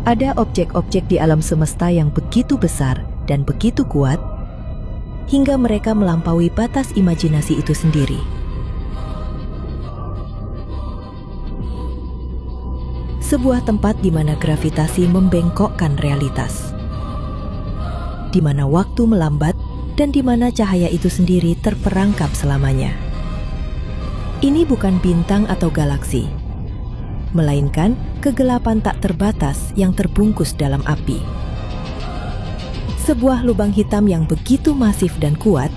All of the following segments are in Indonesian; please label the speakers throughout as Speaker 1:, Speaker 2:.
Speaker 1: Ada objek-objek di alam semesta yang begitu besar dan begitu kuat, hingga mereka melampaui batas imajinasi itu sendiri. Sebuah tempat di mana gravitasi membengkokkan realitas, di mana waktu melambat dan di mana cahaya itu sendiri terperangkap selamanya. Ini bukan bintang atau galaksi, melainkan kegelapan tak terbatas yang terbungkus dalam api. Sebuah lubang hitam yang begitu masif dan kuat,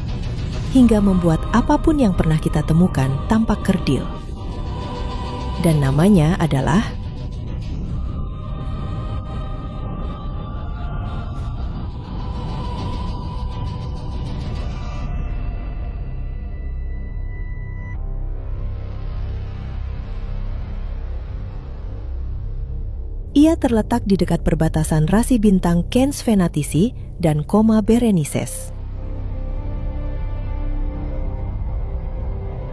Speaker 1: hingga membuat apapun yang pernah kita temukan tampak kerdil. Dan namanya adalah ia terletak di dekat perbatasan rasi bintang Canis Venatici dan Coma Berenices.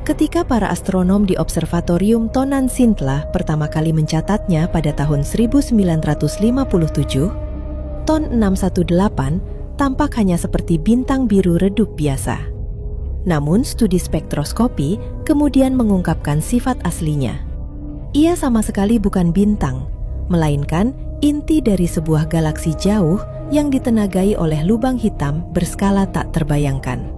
Speaker 1: Ketika para astronom di Observatorium Tonantzintla pertama kali mencatatnya pada tahun 1957, Ton 618 tampak hanya seperti bintang biru redup biasa. Namun studi spektroskopi kemudian mengungkapkan sifat aslinya. Ia sama sekali bukan bintang, melainkan inti dari sebuah galaksi jauh yang ditenagai oleh lubang hitam berskala tak terbayangkan.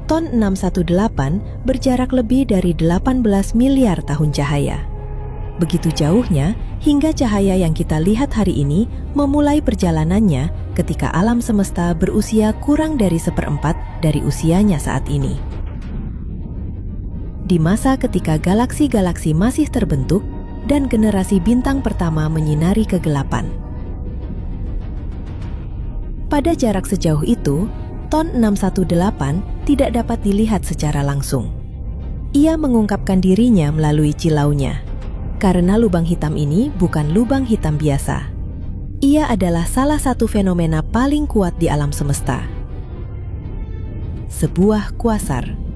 Speaker 1: Ton 618 berjarak lebih dari 18 miliar tahun cahaya. Begitu jauhnya hingga cahaya yang kita lihat hari ini memulai perjalanannya ketika alam semesta berusia kurang dari 1/4 dari usianya saat ini. Di masa ketika galaksi-galaksi masih terbentuk dan generasi bintang pertama menyinari kegelapan. Pada jarak sejauh itu, Ton 618 tidak dapat dilihat secara langsung. Ia mengungkapkan dirinya melalui kilaunya, karena lubang hitam ini bukan lubang hitam biasa. Ia adalah salah satu fenomena paling kuat di alam semesta. Sebuah kuasar.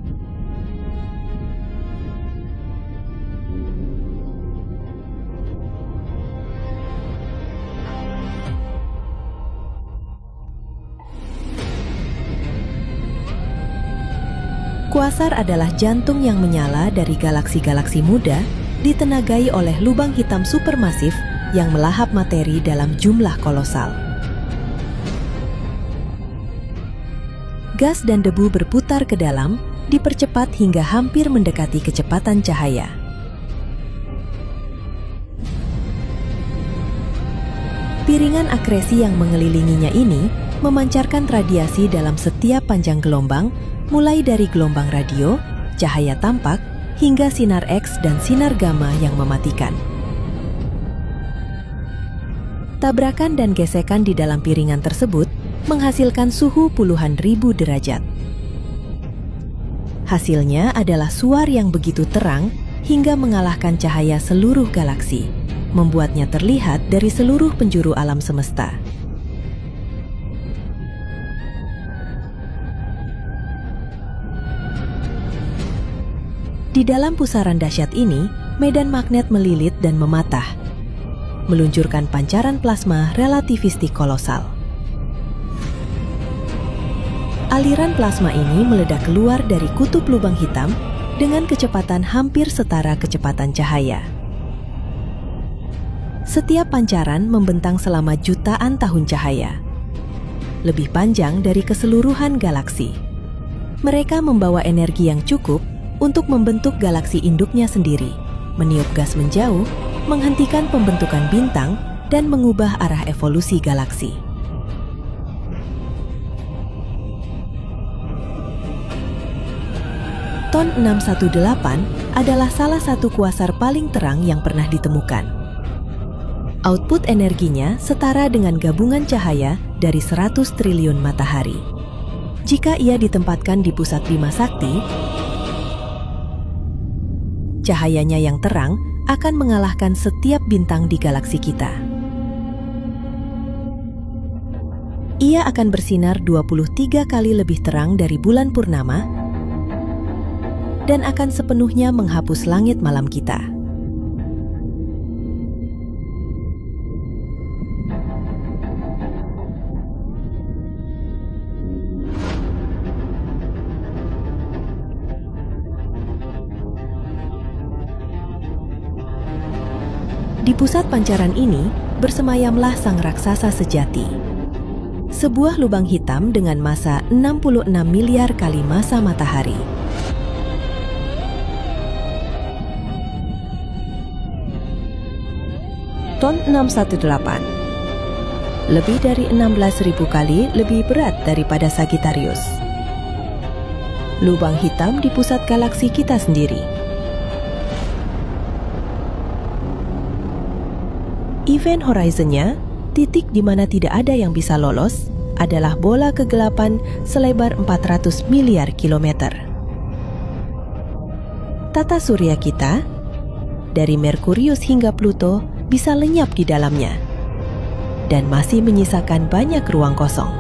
Speaker 1: Kuasar adalah jantung yang menyala dari galaksi-galaksi muda, ditenagai oleh lubang hitam supermasif yang melahap materi dalam jumlah kolosal. Gas dan debu berputar ke dalam, dipercepat hingga hampir mendekati kecepatan cahaya. Piringan akresi yang mengelilinginya ini memancarkan radiasi dalam setiap panjang gelombang, mulai dari gelombang radio, cahaya tampak, hingga sinar X dan sinar gamma yang mematikan. Tabrakan dan gesekan di dalam piringan tersebut menghasilkan suhu puluhan ribu derajat. Hasilnya adalah suar yang begitu terang hingga mengalahkan cahaya seluruh galaksi, membuatnya terlihat dari seluruh penjuru alam semesta. Di dalam pusaran dahsyat ini, medan magnet melilit dan mematah, meluncurkan pancaran plasma relativistik kolosal. Aliran plasma ini meledak keluar dari kutub lubang hitam dengan kecepatan hampir setara kecepatan cahaya. Setiap pancaran membentang selama jutaan tahun cahaya, lebih panjang dari keseluruhan galaksi. Mereka membawa energi yang cukup untuk membentuk galaksi induknya sendiri, meniup gas menjauh, menghentikan pembentukan bintang, dan mengubah arah evolusi galaksi. Ton 618 adalah salah satu kuasar paling terang yang pernah ditemukan. Output energinya setara dengan gabungan cahaya dari 100 triliun matahari. Jika ia ditempatkan di pusat Bima Sakti, cahayanya yang terang akan mengalahkan setiap bintang di galaksi kita. Ia akan bersinar 23 kali lebih terang dari bulan purnama dan akan sepenuhnya menghapus langit malam kita. Di pusat pancaran ini bersemayamlah sang raksasa sejati. Sebuah lubang hitam dengan massa 66 miliar kali massa matahari. Ton 618. Lebih dari 16.000 kali lebih berat daripada Sagittarius. Lubang hitam di pusat galaksi kita sendiri. Event horizon-nya, titik di mana tidak ada yang bisa lolos, adalah bola kegelapan selebar 400 miliar kilometer. Tata surya kita, dari Merkurius hingga Pluto, bisa lenyap di dalamnya, dan masih menyisakan banyak ruang kosong.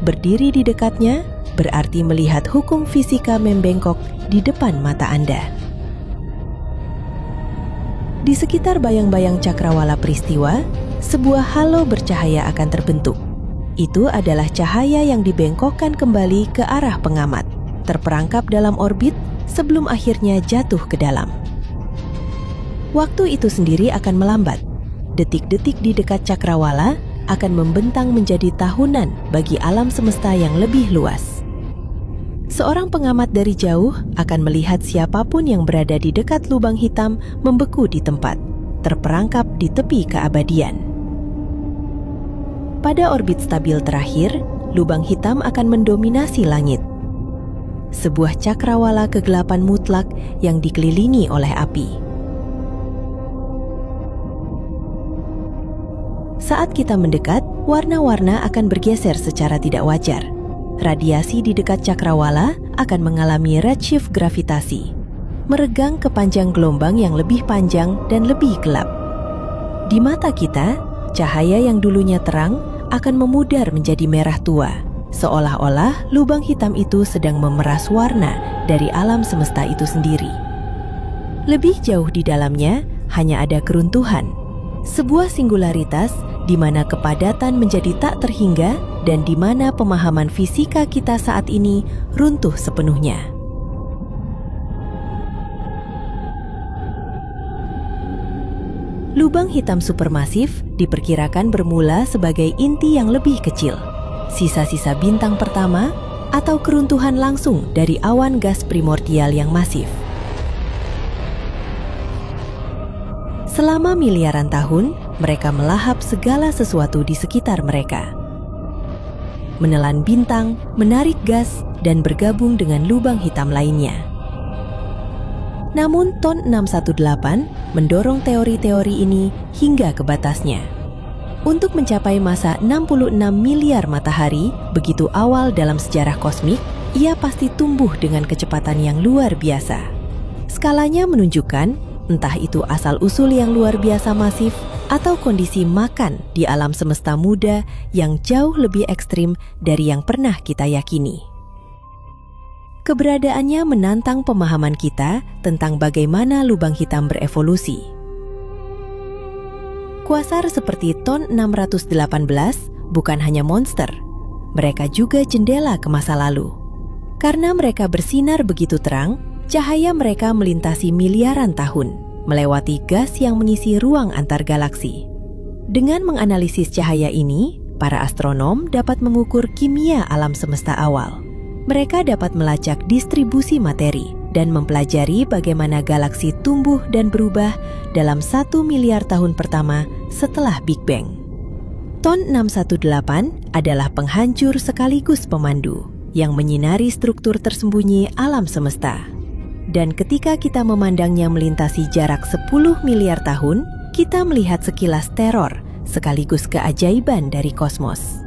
Speaker 1: Berdiri di dekatnya berarti melihat hukum fisika membengkok di depan mata Anda. Di sekitar bayang-bayang cakrawala peristiwa, sebuah halo bercahaya akan terbentuk. Itu adalah cahaya yang dibengkokkan kembali ke arah pengamat, terperangkap dalam orbit sebelum akhirnya jatuh ke dalam. Waktu itu sendiri akan melambat. Detik-detik di dekat cakrawala akan membentang menjadi tahunan bagi alam semesta yang lebih luas. Seorang pengamat dari jauh akan melihat siapapun yang berada di dekat lubang hitam membeku di tempat, terperangkap di tepi keabadian. Pada orbit stabil terakhir, lubang hitam akan mendominasi langit. Sebuah cakrawala kegelapan mutlak yang dikelilingi oleh api. Saat kita mendekat, warna-warna akan bergeser secara tidak wajar. Radiasi di dekat cakrawala akan mengalami redshift gravitasi, meregang ke panjang gelombang yang lebih panjang dan lebih gelap. Di mata kita, cahaya yang dulunya terang akan memudar menjadi merah tua, seolah-olah lubang hitam itu sedang memeras warna dari alam semesta itu sendiri. Lebih jauh di dalamnya hanya ada keruntuhan, sebuah singularitas di mana kepadatan menjadi tak terhingga dan di mana pemahaman fisika kita saat ini runtuh sepenuhnya. Lubang hitam supermasif diperkirakan bermula sebagai inti yang lebih kecil, sisa-sisa bintang pertama atau keruntuhan langsung dari awan gas primordial yang masif. Selama miliaran tahun, mereka melahap segala sesuatu di sekitar mereka. Menelan bintang, menarik gas, dan bergabung dengan lubang hitam lainnya. Namun Ton 618 mendorong teori-teori ini hingga ke batasnya. Untuk mencapai massa 66 miliar matahari, begitu awal dalam sejarah kosmik, ia pasti tumbuh dengan kecepatan yang luar biasa. Skalanya menunjukkan entah itu asal-usul yang luar biasa masif atau kondisi makan di alam semesta muda yang jauh lebih ekstrim dari yang pernah kita yakini. Keberadaannya menantang pemahaman kita tentang bagaimana lubang hitam berevolusi. Kuasar seperti Ton 618 bukan hanya monster, mereka juga jendela ke masa lalu. Karena mereka bersinar begitu terang, cahaya mereka melintasi miliaran tahun, melewati gas yang mengisi ruang antar galaksi. Dengan menganalisis cahaya ini, para astronom dapat mengukur kimia alam semesta awal. Mereka dapat melacak distribusi materi dan mempelajari bagaimana galaksi tumbuh dan berubah dalam 1 miliar tahun pertama setelah Big Bang. Ton 618 adalah penghancur sekaligus pemandu yang menyinari struktur tersembunyi alam semesta. Dan ketika kita memandangnya melintasi jarak 10 miliar tahun, kita melihat sekilas teror sekaligus keajaiban dari kosmos.